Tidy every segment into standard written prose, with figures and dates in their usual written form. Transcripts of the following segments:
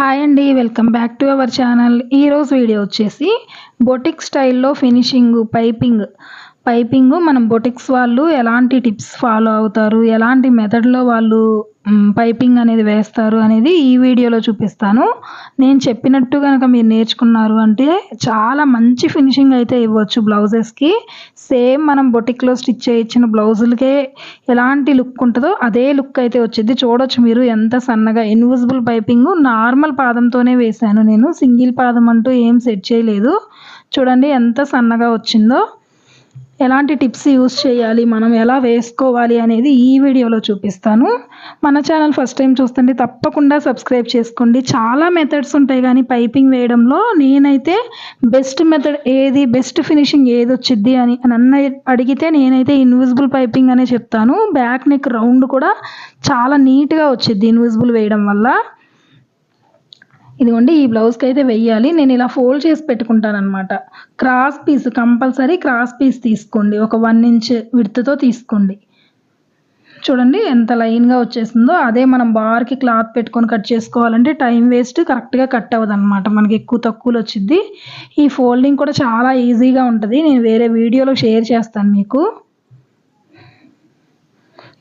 Hi అండి, welcome back to our channel. ఈరోజు video వచ్చేసి బొటిక్ స్టైల్లో ఫినిషింగ్ పైపింగ్ మనం బొటిక్స్ వాళ్ళు ఎలాంటి టిప్స్ ఫాలో అవుతారు, ఎలాంటి మెథడ్లో వాళ్ళు పైపింగ్ అనేది వేస్తారు అనేది ఈ వీడియోలో చూపిస్తాను. నేను చెప్పినట్టు కనుక మీరు నేర్చుకున్నారు అంటే చాలా మంచి ఫినిషింగ్ అయితే ఇవ్వచ్చు బ్లౌజెస్కి. సేమ్ మనం బొటిక్లో స్టిచ్ చేయించిన బ్లౌజులకే ఎలాంటి లుక్ ఉంటుందో అదే లుక్ అయితే వచ్చింది. చూడొచ్చు మీరు ఎంత సన్నగా ఇన్విజిబుల్ పైపింగ్ నార్మల్ పాదంతోనే వేశాను నేను, సింగిల్ పాదం అంటూ ఏం సెట్ చేయలేదు. చూడండి ఎంత సన్నగా వచ్చిందో. ఎలాంటి టిప్స్ యూస్ చేయాలి, మనం ఎలా వేసుకోవాలి అనేది ఈ వీడియోలో చూపిస్తాను. మన ఛానల్ ఫస్ట్ టైం చూస్తుంటే తప్పకుండా సబ్స్క్రైబ్ చేసుకోండి. చాలా మెథడ్స్ ఉంటాయి కానీ పైపింగ్ వేయడంలో నేనైతే బెస్ట్ మెథడ్ ఏది, బెస్ట్ ఫినిషింగ్ ఏది వచ్చింది అని నన్ను అడిగితే నేనైతే ఇన్విజిబుల్ పైపింగ్ అనే చెప్తాను. బ్యాక్ నెక్ రౌండ్ కూడా చాలా నీట్గా వచ్చింది ఇన్విజిబుల్ వేయడం వల్ల. ఇదిగోండి ఈ బ్లౌజ్కి అయితే వెయ్యాలి. నేను ఇలా ఫోల్డ్ చేసి పెట్టుకుంటాను అనమాట. Cross piece compulsory cross piece తీసుకోండి, ఒక 1 ఇంచ్ విడ్త్తో తీసుకోండి. చూడండి ఎంత లైన్గా వచ్చేసిందో. అదే మనం బార్కి క్లాత్ పెట్టుకొని కట్ చేసుకోవాలంటే టైం వేస్ట్, కరెక్ట్గా కట్ అవ్వదు అనమాట, మనకి ఎక్కువ తక్కువలో వచ్చింది. ఈ ఫోల్డింగ్ కూడా చాలా ఈజీగా ఉంటుంది, నేను వేరే వీడియోలో షేర్ చేస్తాను మీకు.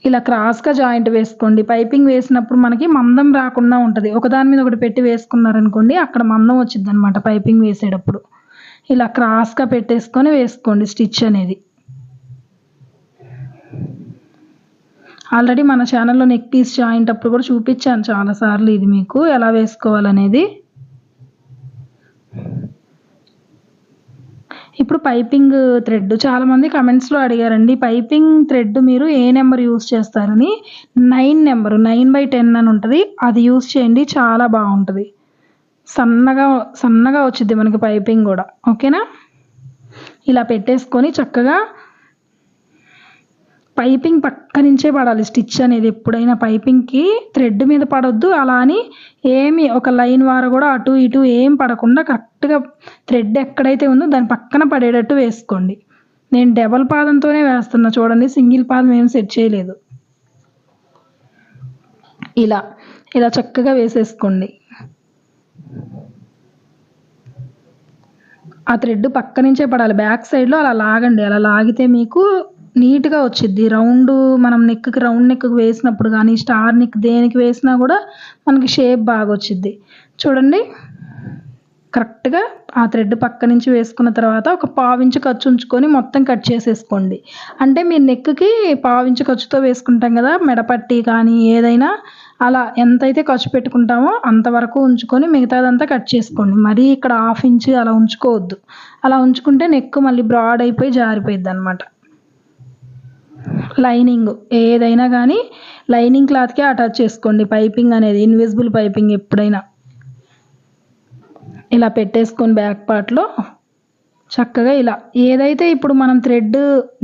ఇలా క్రాస్గా జాయింట్ వేసుకోండి. పైపింగ్ వేసినప్పుడు మనకి మందం రాకుండా ఉంటుంది. ఒకదాని మీద ఒకటి పెట్టి వేసుకున్నారనుకోండి అక్కడ మందం వచ్చింది అనమాట పైపింగ్ వేసేటప్పుడు. ఇలా క్రాస్గా పెట్టేసుకొని వేసుకోండి స్టిచ్ అనేది. ఆల్రెడీ మన ఛానల్లో నెక్ పీస్ జాయింట్ అప్పుడు కూడా చూపించాను చాలాసార్లు ఇది మీకు ఎలా వేసుకోవాలనేది. ఇప్పుడు పైపింగ్ థ్రెడ్ చాలామంది కమెంట్స్లో అడిగారండి, పైపింగ్ థ్రెడ్ మీరు ఏ నెంబర్ యూస్ చేస్తారని. 9 నెంబరు 9/10 అని ఉంటుంది, అది యూస్ చేయండి, చాలా బాగుంటుంది. సన్నగా వచ్చింది మనకి పైపింగ్ కూడా. ఓకేనా, ఇలా పెట్టేసుకొని చక్కగా పైపింగ్ పక్క నుంచే పడాలి స్టిచ్ అనేది. ఎప్పుడైనా పైపింగ్కి థ్రెడ్ మీద పడొద్దు, అలా అని ఏమి ఒక లైన్ వార కూడా అటు ఇటు ఏం పడకుండా కరెక్ట్గా థ్రెడ్ ఎక్కడైతే ఉందో దాని పక్కన పడేటట్టు వేసుకోండి. నేను డబల్ పాదంతోనే వేస్తున్నా చూడండి, సింగిల్ పాదం ఏం సెట్ చేయలేదు. ఇలా చక్కగా వేసేసుకోండి. ఆ థ్రెడ్ పక్క నుంచే పడాలి, బ్యాక్ సైడ్లో అలా లాగండి. అలా లాగితే మీకు నీట్గా వచ్చింది. రౌండ్ మనం నెక్కి రౌండ్ నెక్కి వేసినప్పుడు కానీ స్టార్ నెక్ దేనికి వేసినా కూడా మనకి షేప్ బాగా వచ్చింది. చూడండి కరెక్ట్గా ఆ థ్రెడ్ పక్క నుంచి వేసుకున్న తర్వాత ఒక 1/4 ఇంచు ఖర్చు ఉంచుకొని మొత్తం కట్ చేసేసుకోండి. అంటే మీరు నెక్కి 1/4 ఇంచు ఖర్చుతో వేసుకుంటాం కదా మెడపట్టి కానీ ఏదైనా, అలా ఎంతైతే ఖర్చు పెట్టుకుంటామో అంతవరకు ఉంచుకొని మిగతాదంతా కట్ చేసుకోండి. మరీ ఇక్కడ 1/2 ఇంచు అలా ఉంచుకోవద్దు. అలా ఉంచుకుంటే నెక్ మళ్ళీ బ్రాడ్ అయిపోయి జారిపోయిద్ది అనమాట. లైనింగ్ ఏదైనా కానీ లైనింగ్ క్లాత్కే అటాచ్ చేసుకోండి పైపింగ్ అనేది, ఇన్విజిబుల్ పైపింగ్ ఎప్పుడైనా. ఇలా పెట్టేసుకొని బ్యాక్ పార్ట్లో చక్కగా ఇలా ఏదైతే ఇప్పుడు మనం థ్రెడ్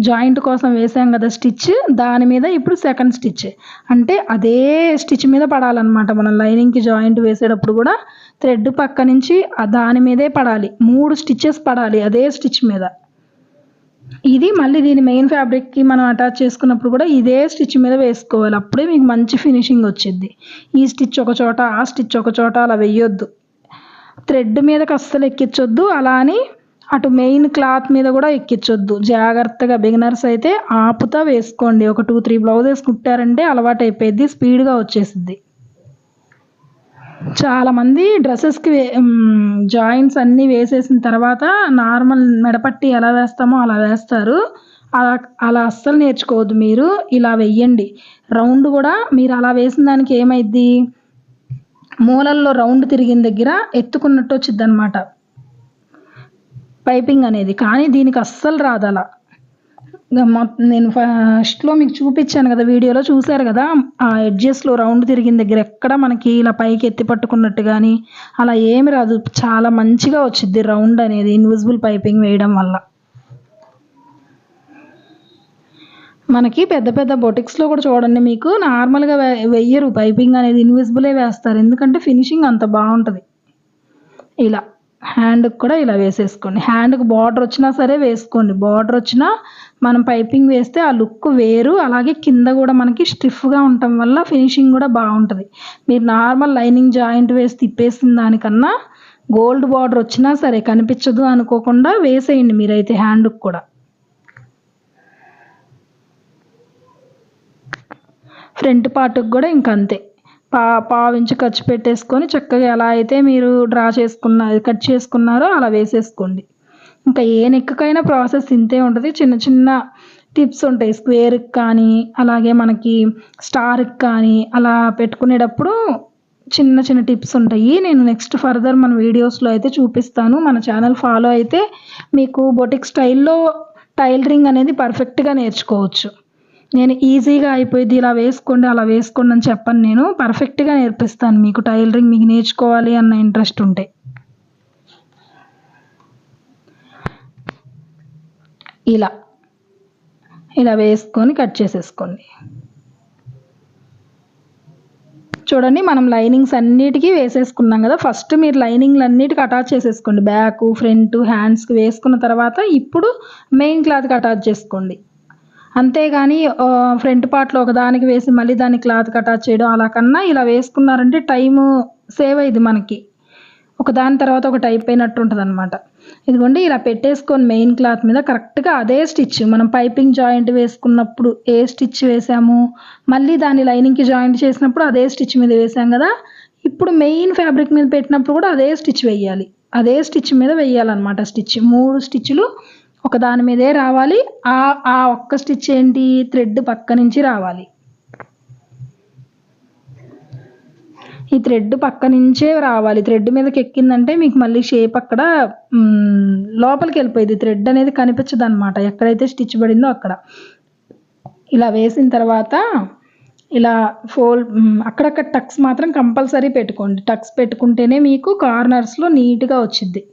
జాయింట్ కోసం వేసాం కదా స్టిచ్, దాని మీద ఇప్పుడు సెకండ్ స్టిచ్ అంటే అదే స్టిచ్ మీద పడాలన్నమాట. మనం లైనింగ్కి జాయింట్ వేసేటప్పుడు కూడా థ్రెడ్ పక్క నుంచి దాని మీదే పడాలి, 3 స్టిచ్చెస్ పడాలి అదే స్టిచ్ మీద. ఇది మళ్ళీ దీని మెయిన్ ఫ్యాబ్రిక్కి మనం అటాచ్ చేసుకున్నప్పుడు కూడా ఇదే స్టిచ్ మీద వేసుకోవాలి, అప్పుడే మీకు మంచి ఫినిషింగ్ వచ్చింది. ఈ స్టిచ్ ఒక చోట ఆ స్టిచ్ ఒక చోట అలా వేయొద్దు, థ్రెడ్ మీదకి అస్సలు ఎక్కించొద్దు, అలా అని అటు మెయిన్ క్లాత్ మీద కూడా ఎక్కించొద్దు. జాగ్రత్తగా బిగినర్స్ అయితే ఆపుతా వేసుకోండి. ఒక 2-3 బ్లౌజెస్ కుట్టారంటే అలవాటు అయిపోయింది, స్పీడ్గా వచ్చేసిద్ది. చాలామంది డ్రెస్సెస్కి జాయింట్స్ అన్నీ వేసేసిన తర్వాత నార్మల్ మెడపట్టి ఎలా వేస్తామో అలా వేస్తారు. అలా అస్సలు నేర్చుకోవద్దు మీరు, ఇలా వెయ్యండి. రౌండ్ కూడా మీరు అలా వేసిన దానికి ఏమైద్ది, మూలల్లో రౌండ్ తిరిగిన దగ్గర ఎత్తుకున్నట్టు వచ్చిద్ది అనమాట పైపింగ్ అనేది. కానీ దీనికి అస్సలు రాదు అలా. నేను ఫస్ట్లో మీకు చూపించాను కదా వీడియోలో, చూసారు కదా ఆ ఎడ్జెస్లో రౌండ్ తిరిగిన దగ్గర ఎక్కడ మనకి ఇలా పైకి ఎత్తి పట్టుకున్నట్టు కానీ అలా ఏమి రాదు. చాలా మంచిగా వచ్చింది రౌండ్ అనేది ఇన్విజిబుల్ పైపింగ్ వేయడం వల్ల. మనకి పెద్ద పెద్ద బొటిక్స్లో కూడా చూడండి మీకు నార్మల్గా వెయ్యరు పైపింగ్ అనేది, ఇన్విజిబులే వేస్తారు, ఎందుకంటే ఫినిషింగ్ అంత బాగుంటుంది. ఇలా హ్యాండ్కి కూడా ఇలా వేసేసుకోండి. హ్యాండ్కి బార్డర్ వచ్చినా సరే వేసుకోండి. బార్డర్ వచ్చినా మనం పైపింగ్ వేస్తే ఆ లుక్ వేరు. అలాగే కింద కూడా మనకి స్టిఫ్గా ఉండటం వల్ల ఫినిషింగ్ కూడా బాగుంటుంది. మీరు నార్మల్ లైనింగ్ జాయింట్ వేసి తిప్పేసిన దానికన్నా గోల్డ్ బార్డర్ వచ్చినా సరే కనిపించదు అనుకోకుండా వేసేయండి మీరైతే హ్యాండ్కి కూడా. ఫ్రంట్ పార్ట్కి కూడా ఇంకంతే. పావించి ఖర్చు పెట్టేసుకొని చక్కగా ఎలా అయితే మీరు కట్ చేసుకున్నారో అలా వేసేసుకోండి. ఇంకా ఏ నెక్కకైనా ప్రాసెస్ ఇంతే ఉంటుంది. చిన్న చిన్న టిప్స్ ఉంటాయి. స్క్వేర్కి కానీ అలాగే మనకి స్టార్కి కానీ అలా పెట్టుకునేటప్పుడు చిన్న చిన్న టిప్స్ ఉంటాయి. నేను నెక్స్ట్ ఫర్దర్ మన వీడియోస్లో అయితే చూపిస్తాను. మన ఛానల్ ఫాలో అయితే మీకు బొటిక్ స్టైల్లో టైలరింగ్ అనేది పర్ఫెక్ట్గా నేర్చుకోవచ్చు. నేను ఈజీగా అయిపోయింది ఇలా వేసుకోండి అలా వేసుకోండి అని చెప్పను. నేను పర్ఫెక్ట్గా నేర్పిస్తాను మీకు టైలరింగ్. మీకు నేర్చుకోవాలి అన్న ఇంట్రెస్ట్ ఉంటే ఇలా వేసుకొని కట్ చేసేసుకోండి. చూడండి మనం లైనింగ్స్ అన్నిటికీ వేసేసుకున్నాం కదా. ఫస్ట్ మీరు లైనింగ్లు అన్నిటికీ అటాచ్ చేసేసుకోండి. బ్యాక్, ఫ్రంట్, హ్యాండ్స్కి వేసుకున్న తర్వాత ఇప్పుడు మెయిన్ క్లాత్కి అటాచ్ చేసుకోండి. అంతేగాని ఫ్రంట్ పార్ట్లో ఒకదానికి వేసి మళ్ళీ దాన్ని క్లాత్కి అటాచ్ చేయడం అలా కన్నా ఇలా వేసుకున్నారంటే టైము సేవ్ అయ్యింది మనకి. ఒకదాని తర్వాత ఒకటి అయిపోయినట్టు ఉంటుంది అనమాట. ఇదిగోండి ఇలా పెట్టేసుకొని మెయిన్ క్లాత్ మీద కరెక్ట్గా అదే స్టిచ్ మనం పైపింగ్ జాయింట్ వేసుకున్నప్పుడు ఏ స్టిచ్ వేసాము మళ్ళీ దాన్ని లైనింగ్కి జాయింట్ చేసినప్పుడు అదే స్టిచ్ మీద వేసాం కదా. ఇప్పుడు మెయిన్ ఫ్యాబ్రిక్ మీద పెట్టినప్పుడు కూడా అదే స్టిచ్ వేయాలి. అదే స్టిచ్ మీద వేయాలన్నమాట. 3 స్టిచ్లు ఒకదాని మీదే రావాలి. ఆ ఒక్క స్టిచ్ ఏంటి, థ్రెడ్ పక్క నుంచి రావాలి. ఈ థ్రెడ్ పక్క నుంచే రావాలి. థ్రెడ్ మీదకి ఎక్కిందంటే మీకు మళ్ళీ షేప్ అక్కడ లోపలికి వెళ్ళిపోయింది. థ్రెడ్ అనేది కనిపించదు అనమాట ఎక్కడైతే స్టిచ్ పడిందో అక్కడ. ఇలా వేసిన తర్వాత ఇలా అక్కడక్కడ టక్స్ మాత్రం కంపల్సరీ పెట్టుకోండి. టక్స్ పెట్టుకుంటేనే మీకు కార్నర్స్లో నీట్గా వచ్చింది.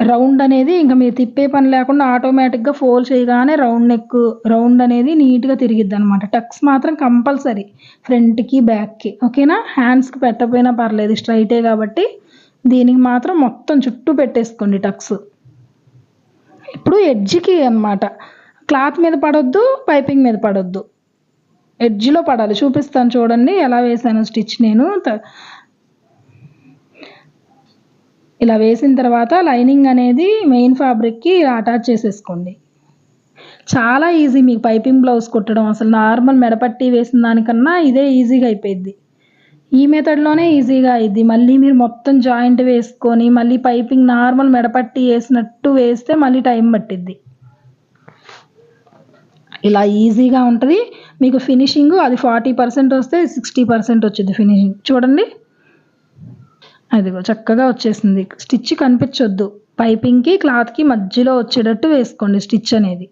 రౌండ్ అనేది ఇంకా మీరు తిప్పే పని లేకుండా ఆటోమేటిక్గా ఫోల్డ్ చేయగానే రౌండ్ అనేది నీట్గా తిరిగిద్ది అనమాట. టక్స్ మాత్రం కంపల్సరీ ఫ్రంట్కి, బ్యాక్కి. ఓకేనా? హ్యాండ్స్కి పెట్టకపోయినా పర్లేదు, స్ట్రైటే కాబట్టి దీనికి మాత్రం మొత్తం చుట్టూ పెట్టేసుకోండి టక్స్. ఇప్పుడు ఎడ్జ్కి అనమాట. క్లాత్ మీద పడొద్దు, పైపింగ్ మీద పడొద్దు, ఎడ్జ్లో పడాలి. చూపిస్తాను చూడండి ఎలా వేసాను స్టిచ్ నేను. ఇలా వేసిన తర్వాత లైనింగ్ అనేది మెయిన్ ఫ్యాబ్రిక్కి అటాచ్ చేసేసుకోండి. చాలా ఈజీ మీకు పైపింగ్ బ్లౌజ్ కుట్టడం. అసలు నార్మల్ మెడపట్టి వేసిన దానికన్నా ఇదే ఈజీగా అయిపోయింది. ఈ మెథడ్లోనే ఈజీగా అయింది. మళ్ళీ మీరు మొత్తం జాయింట్ వేసుకొని మళ్ళీ పైపింగ్ నార్మల్ మెడపట్టి వేసినట్టు వేస్తే మళ్ళీ టైం పట్టిద్ది. ఇలా ఈజీగా ఉంటుంది మీకు. ఫినిషింగ్ అది 40% వస్తే 60% వచ్చింది ఫినిషింగ్. చూడండి అదిగో చక్కగా వచ్చేసింది. స్టిచ్ కనిపించొద్దు. పైపింగ్కి క్లాత్కి మధ్యలో వచ్చేటట్టు వేసుకోండి స్టిచ్ అనేది.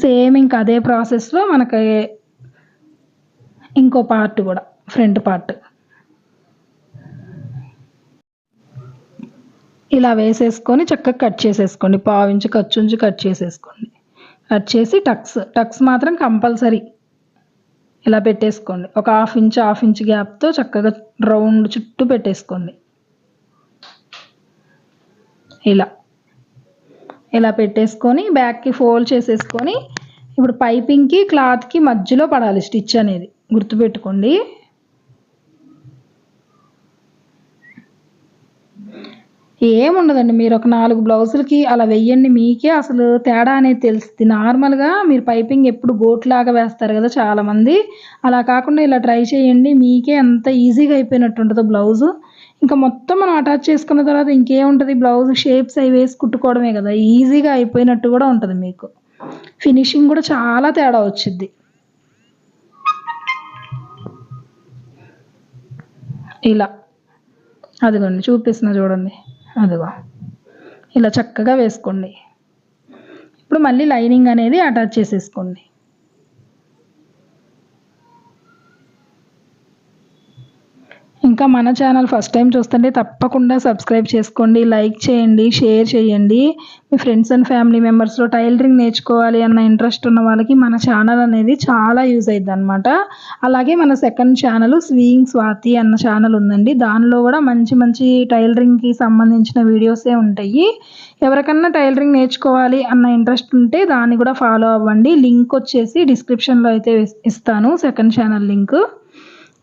సేమ్ ఇంకా అదే ప్రాసెస్లో మనకి ఇంకో పార్ట్ కూడా, ఫ్రంట్ పార్ట్ ఇలా వేసేసుకొని చక్కగా కట్ చేసేసుకోండి. పావించి ఖర్చుంచి కట్ చేసేసుకోండి. కట్ చేసి టక్స్ మాత్రం కంపల్సరీ ఇలా పెట్టేసుకోండి. ఒక హాఫ్ ఇంచ్ గ్యాప్తో చక్కగా రౌండ్ చుట్టూ పెట్టేసుకోండి. ఇలా పెట్టేసుకొని బ్యాక్కి ఫోల్డ్ చేసేసుకొని ఇప్పుడు పైపింగ్కి క్లాత్కి మధ్యలో పడాలి స్టిచ్ అనేది, గుర్తుపెట్టుకోండి. ఏముండదండి, మీరు ఒక 4 బ్లౌజులకి అలా వెయ్యండి. మీకే అసలు తేడా అనేది తెలుస్తుంది. నార్మల్గా మీరు పైపింగ్ ఎప్పుడు గోట్లాగా వేస్తారు కదా చాలామంది, అలా కాకుండా ఇలా ట్రై చేయండి. మీకే ఎంత ఈజీగా అయిపోయినట్టు ఉంటుందో బ్లౌజు. ఇంకా మొత్తం మనం అటాచ్ చేసుకున్న తర్వాత ఇంకేముంటుంది, బ్లౌజ్ షేప్స్ అవి వేసి కుట్టుకోవడమే కదా. ఈజీగా అయిపోయినట్టు కూడా ఉంటుంది మీకు. ఫినిషింగ్ కూడా చాలా తేడా వచ్చింది. ఇలా అదిగోండి చూపిస్తున్నా చూడండి. అదిగో ఇలా చక్కగా వేసుకోండి. ఇప్పుడు మళ్ళీ లైనింగ్ అనేది అటాచ్ చేసేసుకోండి. ఇంకా మన ఛానల్ ఫస్ట్ టైం చూస్తుంటే తప్పకుండా సబ్స్క్రైబ్ చేసుకోండి, లైక్ చేయండి, షేర్ చేయండి. మీ ఫ్రెండ్స్ అండ్ ఫ్యామిలీ మెంబర్స్లో టైలరింగ్ నేర్చుకోవాలి అన్న ఇంట్రెస్ట్ ఉన్న వాళ్ళకి మన ఛానల్ అనేది చాలా యూజ్ అవుతుంది అనమాట. అలాగే మన సెకండ్ ఛానల్ స్వీయింగ్ స్వాతి అన్న ఛానల్ ఉందండి. దానిలో కూడా మంచి మంచి టైలరింగ్కి సంబంధించిన వీడియోసే ఉంటాయి. ఎవరికన్నా టైలరింగ్ నేర్చుకోవాలి అన్న ఇంట్రెస్ట్ ఉంటే దాన్ని కూడా ఫాలో అవ్వండి. లింక్ వచ్చేసి డిస్క్రిప్షన్లో అయితే ఇస్తాను, సెకండ్ ఛానల్ లింక్.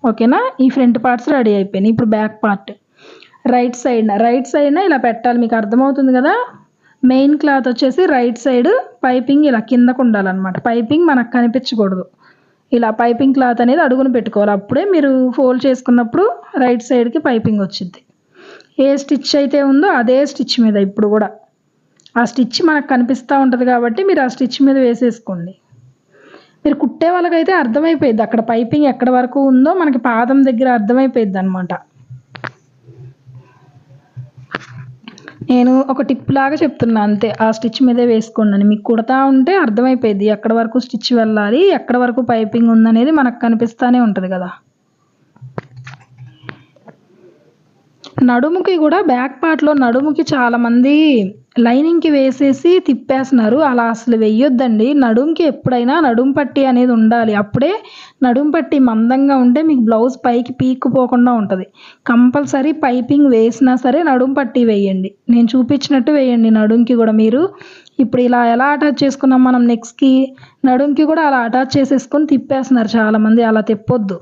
ఓకేనా. ఈ ఫ్రంట్ పార్ట్స్ రెడీ అయిపోయినాయి. ఇప్పుడు బ్యాక్ పార్ట్ రైట్ సైడ్న ఇలా పెట్టాలి. మీకు అర్థమవుతుంది కదా. మెయిన్ క్లాత్ వచ్చేసి రైట్ సైడ్, పైపింగ్ ఇలా కిందకు ఉండాలన్నమాట. పైపింగ్ మనకు కనిపించకూడదు. ఇలా పైపింగ్ క్లాత్ అనేది అడుగును పెట్టుకోవాలి. అప్పుడే మీరు ఫోల్డ్ చేసుకున్నప్పుడు రైట్ సైడ్కి పైపింగ్ వచ్చింది. ఏ స్టిచ్ అయితే ఉందో అదే స్టిచ్ మీద ఇప్పుడు కూడా ఆ స్టిచ్ మనకు కనిపిస్తూ ఉంటుంది కాబట్టి మీరు ఆ స్టిచ్ మీద వేసేసుకోండి. మీరు కుట్టే వాళ్ళకైతే అర్థమైపోయింది అక్కడ పైపింగ్ ఎక్కడ వరకు ఉందో మనకి పాదం దగ్గర అర్థమైపోయింది అనమాట. నేను ఒక టిప్ లాగా చెప్తున్నా అంతే. ఆ స్టిచ్ మీదే వేసుకోండి అని. మీకు కుడతా ఉంటే అర్థమైపోయింది ఎక్కడ వరకు స్టిచ్ వెళ్ళాలి, ఎక్కడ వరకు పైపింగ్ ఉందనేది మనకు కనిపిస్తూనే ఉంటుంది కదా. నడుముకి కూడా బ్యాక్ పార్ట్లో నడుముకి చాలామంది లైనింగ్కి వేసేసి తిప్పేస్తున్నారు. అలా అసలు వెయ్యొద్దండి. నడుముకి ఎప్పుడైనా నడుము పట్టి అనేది ఉండాలి. అప్పుడే నడుము పట్టి మందంగా ఉంటే మీకు బ్లౌజ్ పైకి పీక్కుపోకుండా ఉంటుంది. కంపల్సరీ పైపింగ్ వేసినా సరే నడుము పట్టి వేయండి. నేను చూపించినట్టు వేయండి. నడుముకి కూడా మీరు ఇప్పుడు ఇలా ఎలా అటాచ్ చేసుకున్నాం మనం నెక్స్ట్కి, నడుముకి కూడా అలా అటాచ్ చేసేసుకొని తిప్పేస్తున్నారు చాలామంది. అలా తిప్పొద్దు.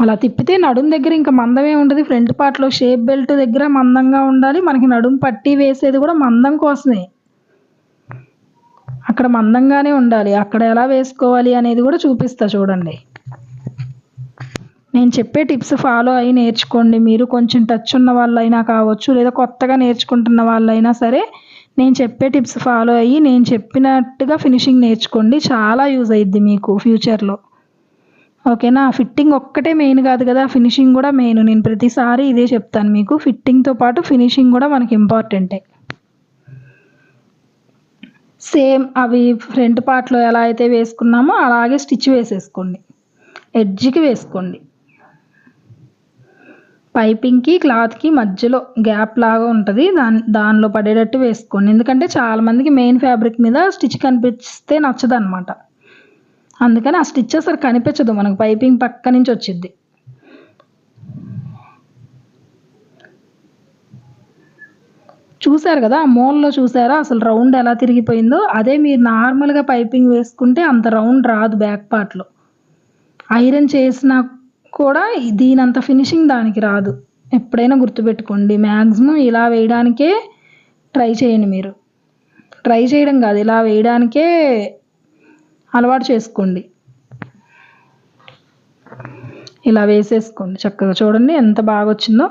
అలా తిప్పితే నడుము దగ్గర ఇంకా మందమే ఉంటుంది. ఫ్రంట్ పార్ట్లో షేప్ బెల్ట్ దగ్గర మందంగా ఉండాలి. మనకి నడుము పట్టి వేసేది కూడా మందం కోసమే, అక్కడ మందంగానే ఉండాలి. అక్కడ ఎలా వేసుకోవాలి అనేది కూడా చూపిస్తా చూడండి. నేను చెప్పే టిప్స్ ఫాలో అయ్యి నేర్చుకోండి. మీరు కొంచెం టచ్ ఉన్న వాళ్ళైనా కావచ్చు, లేదా కొత్తగా నేర్చుకుంటున్న వాళ్ళైనా సరే నేను చెప్పే టిప్స్ ఫాలో అయ్యి నేను చెప్పినట్టుగా ఫినిషింగ్ నేర్చుకోండి. చాలా యూజ్ అయ్యిద్ది మీకు ఫ్యూచర్లో. ఓకేనా. ఫిట్టింగ్ ఒక్కటే మెయిన్ కాదు కదా, ఫినిషింగ్ కూడా మెయిన్. నేను ప్రతిసారి ఇదే చెప్తాను మీకు. ఫిట్టింగ్తో పాటు ఫినిషింగ్ కూడా మనకి ఇంపార్టెంటే. సేమ్ అవి ఫ్రంట్ పార్ట్లో ఎలా అయితే వేసుకున్నామో అలాగే స్టిచ్ వేసేసుకోండి. ఎడ్జ్కి వేసుకోండి. పైపింగ్కి క్లాత్కి మధ్యలో గ్యాప్ లాగా ఉంటుంది, దానిలో పడేటట్టు వేసుకోండి. ఎందుకంటే చాలామందికి మెయిన్ ఫ్యాబ్రిక్ మీద స్టిచ్ కనిపిస్తే నచ్చదు అనమాట. అందుకని ఆ స్టిచ్ అసలు కనిపించదు మనకు, పైపింగ్ పక్క నుంచి వచ్చింది. చూసారు కదా, మూలలో చూసారా అసలు రౌండ్ ఎలా తిరిగిపోయిందో. అదే మీరు నార్మల్గా పైపింగ్ వేసుకుంటే అంత రౌండ్ రాదు బ్యాక్ పార్ట్లో. ఐరన్ చేసినా కూడా దీనంత ఫినిషింగ్ దానికి రాదు. ఎప్పుడైనా గుర్తుపెట్టుకోండి. మ్యాక్సిమం ఇలా వేయడానికే ట్రై చేయండి. మీరు ట్రై చేయడం కాదు, ఇలా వేయడానికే అలవాటు చేసుకోండి. ఇలా వేసేసుకోండి చక్కగా. చూడండి ఎంత బాగా వచ్చిందో.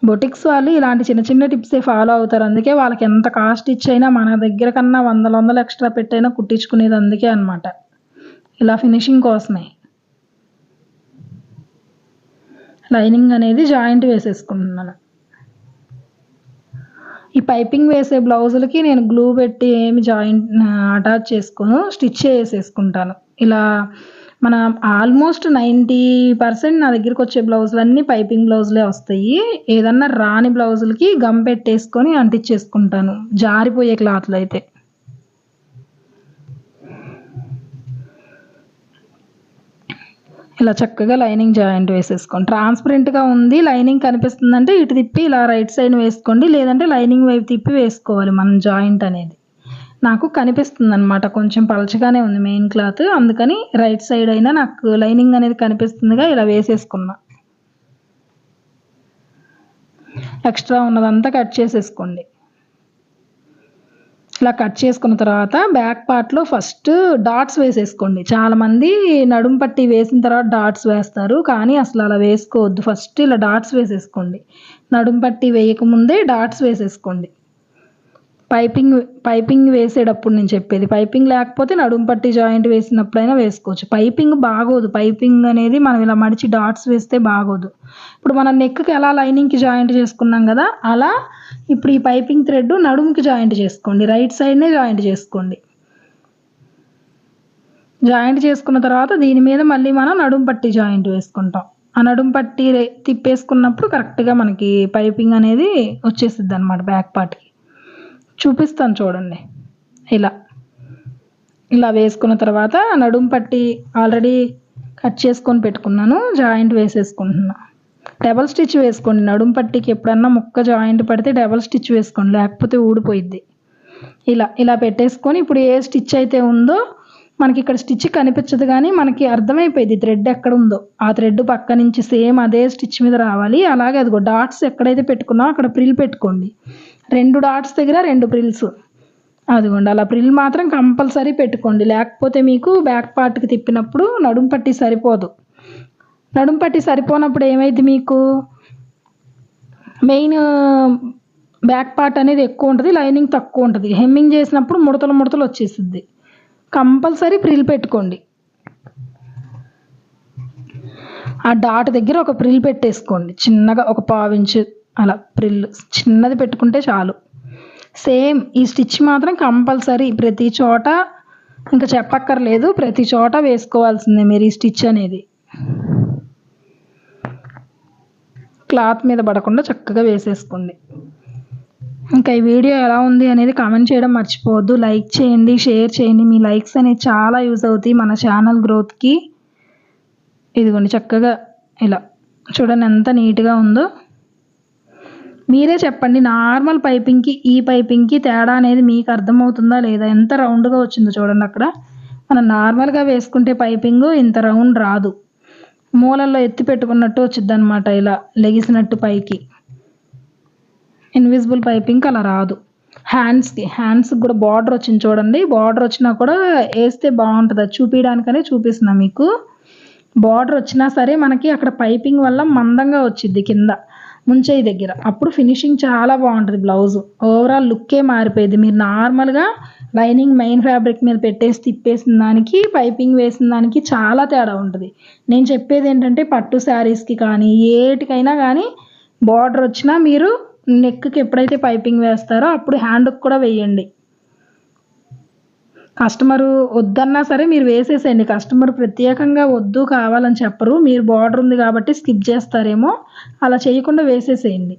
బొటిక్స్ వాళ్ళు ఇలాంటి చిన్న చిన్న టిప్సే ఫాలో అవుతారు. అందుకే వాళ్ళకి ఎంత కాస్ట్ ఇచ్చైనా మన దగ్గర కన్నా వందలు ఎక్స్ట్రా పెట్టైనా కుట్టించుకునేది అందుకే అనమాట. ఇలా ఫినిషింగ్ కోసమే. లైనింగ్ అనేది జాయింట్ వేసేసుకుంటున్నాను. ఈ పైపింగ్ వేసే బ్లౌజులకి నేను గ్లూ పెట్టి ఏమి జాయింట్ అటాచ్ చేసుకోను, స్టిచ్ వేసేసుకుంటాను. ఇలా మన ఆల్మోస్ట్ 90% నా దగ్గరికి వచ్చే బ్లౌజులన్నీ పైపింగ్ బ్లౌజులే వస్తాయి. ఏదన్నా రాని బ్లౌజులకి గమ్ పెట్టేసుకొని అంటించేసుకుంటాను, జారిపోయే క్లాత్లు అయితే. ఇలా చక్కగా లైనింగ్ జాయింట్ వేసేసుకోండి. ట్రాన్స్పరెంట్గా ఉంది, లైనింగ్ కనిపిస్తుందంటే ఇటు తిప్పి ఇలా రైట్ సైడ్ వేసుకోండి, లేదంటే లైనింగ్ వైపు తిప్పి వేసుకోవాలి మనం జాయింట్ అనేది. నాకు కనిపిస్తుంది అనమాట, కొంచెం పలచగానే ఉంది మెయిన్ క్లాత్, అందుకని రైట్ సైడ్ అయినా నాకు లైనింగ్ అనేది కనిపిస్తుందిగా ఇలా వేసేసుకున్నా. ఎక్స్ట్రా ఉన్నదంతా కట్ చేసేసుకోండి. ఇలా కట్ చేసుకున్న తర్వాత బ్యాక్ పార్ట్లో ఫస్ట్ డాట్స్ వేసేసుకోండి. చాలామంది నడుము పట్టి వేసిన తర్వాత డాట్స్ వేస్తారు, కానీ అసలు అలా వేసుకోవద్దు. ఫస్ట్ ఇలా డాట్స్ వేసేసుకోండి. నడుము పట్టి వేయకముందే డాట్స్ వేసేసుకోండి. పైపింగ్ వేసేటప్పుడు నేను చెప్పేది. పైపింగ్ లేకపోతే నడుము పట్టి జాయింట్ వేసినప్పుడైనా వేసుకోవచ్చు. పైపింగ్ బాగోదు. పైపింగ్ అనేది మనం ఇలా మడిచి డాట్స్ వేస్తే బాగోదు. ఇప్పుడు మనం నెక్కి ఎలా లైనింగ్కి జాయింట్ చేసుకున్నాం కదా, అలా ఇప్పుడు ఈ పైపింగ్ థ్రెడ్ నడుముకి జాయింట్ చేసుకోండి. రైట్ సైడ్నే జాయింట్ చేసుకోండి. జాయింట్ చేసుకున్న తర్వాత దీని మీద మళ్ళీ మనం నడుము పట్టి జాయింట్ వేసుకుంటాం. ఆ నడుం పట్టి తిప్పేసుకున్నప్పుడు కరెక్ట్గా మనకి పైపింగ్ అనేది వచ్చేసిద్ది అనమాట బ్యాక్ పార్ట్కి. చూపిస్తాను చూడండి. ఇలా ఇలా వేసుకున్న తర్వాత నడుం పట్టి ఆల్రెడీ కట్ చేసుకొని పెట్టుకున్నాను, జాయింట్ వేసేసుకుంటున్నా. డబల్ స్టిచ్ వేసుకోండి. నడుం పట్టికి ఎప్పుడన్నా ముక్క జాయింట్ పడితే డబల్ స్టిచ్ వేసుకోండి, లేకపోతే ఊడిపోయిద్ది. ఇలా ఇలా పెట్టేసుకొని ఇప్పుడు ఏ స్టిచ్ అయితే ఉందో మనకి ఇక్కడ స్టిచ్ కనిపించదు కానీ మనకి అర్థమైపోయింది థ్రెడ్ ఎక్కడ ఉందో. ఆ థ్రెడ్ పక్క నుంచి సేమ్ అదే స్టిచ్ మీద రావాలి. అలాగే అదిగో డాట్స్ ఎక్కడైతే పెట్టుకున్నామో అక్కడ ప్రిల్ పెట్టుకోండి. 2 డాట్స్ దగ్గర 2 ప్రిల్స్. అదిగోండి అలా ప్రిల్ మాత్రం కంపల్సరీ పెట్టుకోండి, లేకపోతే మీకు బ్యాక్ పార్ట్కి తిప్పినప్పుడు నడుం పట్టి సరిపోదు. నడుం పట్టి సరిపోనప్పుడు ఏమైంది, మీకు మెయిన్ బ్యాక్ పార్ట్ అనేది ఎక్కువ ఉంటుంది, లైనింగ్ తక్కువ ఉంటుంది. హెమ్మింగ్ చేసినప్పుడు ముడతలు ముడతలు వచ్చేసిద్ది. కంపల్సరీ ప్రిల్ పెట్టుకోండి. ఆ డాట్ దగ్గర ఒక ప్రిల్ పెట్టేసుకోండి, చిన్నగా ఒక 1/4 ఇంచు అలా ప్రిల్ చిన్నది పెట్టుకుంటే చాలు. సేమ్ ఈ స్టిచ్ మాత్రం కంపల్సరీ ప్రతి చోట, ఇంకా చెప్పక్కర్లేదు, ప్రతి చోట వేసుకోవాల్సిందే మీరు ఈ స్టిచ్ అనేది. క్లాత్ మీద పడకుండా చక్కగా వేసేసుకోండి. ఇంకా ఈ వీడియో ఎలా ఉంది అనేది కామెంట్ చేయడం మర్చిపోవద్దు. లైక్ చేయండి, షేర్ చేయండి. మీ లైక్స్ అనేవి చాలా యూజ్ అవుతాయి మన ఛానల్ గ్రోత్కి. ఇదిగోండి చక్కగా ఇలా చూడండి ఎంత నీట్గా ఉందో. మీరే చెప్పండి, నార్మల్ పైపింగ్కి ఈ పైపింగ్కి తేడా అనేది మీకు అర్థమవుతుందా లేదా? ఎంత రౌండ్గా వచ్చిందో చూడండి. అక్కడ మనం నార్మల్గా వేసుకుంటే పైపింగ్ ఇంత రౌండ్ రాదు, మూలల్లో ఎత్తి పెట్టుకున్నట్టు వచ్చింది అనమాట, ఇలా లెగిసినట్టు పైకి. ఇన్విజిబుల్ పైపింగ్ అలా రాదు. హ్యాండ్స్కి కూడా బార్డర్ వచ్చింది చూడండి. బార్డర్ వచ్చినా కూడా వేస్తే బాగుంటుంది, అది చూపించడానికనే చూపిస్తున్నా మీకు. బార్డర్ వచ్చినా సరే మనకి అక్కడ పైపింగ్ వల్ల మందంగా వచ్చింది కింద ముంచేయి దగ్గర, అప్పుడు ఫినిషింగ్ చాలా బాగుంటుంది. బ్లౌజ్ ఓవరాల్ లుక్కే మారిపోయింది. మీరు నార్మల్గా లైనింగ్ మెయిన్ ఫ్యాబ్రిక్ మీద పెట్టేసి తిప్పేసిన దానికి పైపింగ్ వేసిన దానికి చాలా తేడా ఉంటుంది. నేను చెప్పేది ఏంటంటే పట్టు శారీస్కి కానీ ఏటికైనా కానీ బార్డర్ వచ్చినా మీరు నెక్కి ఎప్పుడైతే పైపింగ్ వేస్తారో అప్పుడు హ్యాండ్కి కూడా వేయండి. కస్టమరు వద్దన్నా సరే మీరు వేసేసేయండి. కస్టమర్ ప్రత్యేకంగా వద్దు కావాలని చెప్పరు, మీరు బార్డర్ ఉంది కాబట్టి స్కిప్ చేస్తారేమో, అలా చేయకుండా వేసేసేయండి.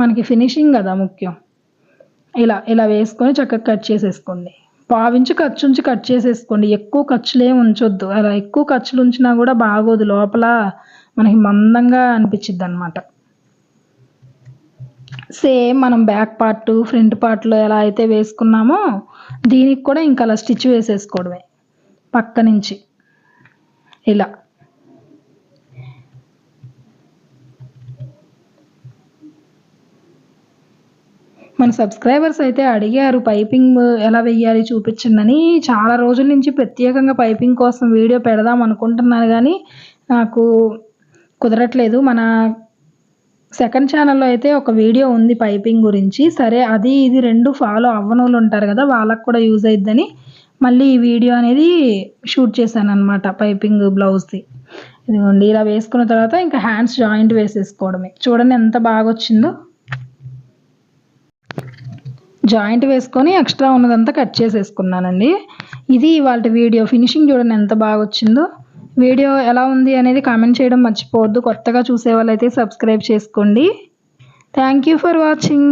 మనకి ఫినిషింగ్ కదా ముఖ్యం. ఇలా ఇలా వేసుకొని చక్కగా కట్ చేసేసుకోండి. 1/4 ఇంచు ఖర్చు ఉంచి కట్ చేసేసుకోండి. ఎక్కువ ఖర్చులే ఉంచొద్దు, అలా ఎక్కువ ఖర్చులు ఉంచినా కూడా బాగోదు, లోపల మనకి మందంగా అనిపించిద్ది అనమాట. సేమ్ మనం బ్యాక్ పార్ట్ ఫ్రంట్ పార్ట్లో ఎలా అయితే వేసుకున్నామో దీనికి కూడా ఇంకా అలా స్టిచ్ వేసేసుకోవడమే పక్క నుంచి ఇలా. మన సబ్స్క్రైబర్స్ అయితే అడిగారు పైపింగ్ ఎలా వెయ్యాలి చూపించండి అని. చాలా రోజుల నుంచి ప్రత్యేకంగా పైపింగ్ కోసం వీడియో పెడదాం అనుకుంటున్నాను కానీ నాకు కుదరట్లేదు. మన సెకండ్ ఛానల్లో అయితే ఒక వీడియో ఉంది పైపింగ్ గురించి. సరే అది ఇది 2 ఫాలో అవ్వనోళ్ళు ఉంటారు కదా, వాళ్ళకు కూడా యూజ్ అయిద్దని మళ్ళీ ఈ వీడియో అనేది షూట్ చేశాను అనమాట పైపింగ్ బ్లౌజ్ది. ఇదిగోండి ఇలా వేసుకున్న తర్వాత ఇంకా హ్యాండ్స్ జాయింట్ వేసేసుకోవడమే. చూడండి ఎంత బాగా వచ్చిందో. జాయింట్ వేసుకొని ఎక్స్ట్రా ఉన్నదంతా కట్ చేసేసుకున్నానండి. ఇది ఇవాళ వీడియో. ఫినిషింగ్ చూడండి ఎంత బాగా వచ్చిందో. వీడియో ఎలా ఉంది అనేది కామెంట్ చేయడం మర్చిపోవద్దు. కొత్తగా చూసే వాళ్ళైతే సబ్స్క్రైబ్ చేసుకోండి. Thank you for watching.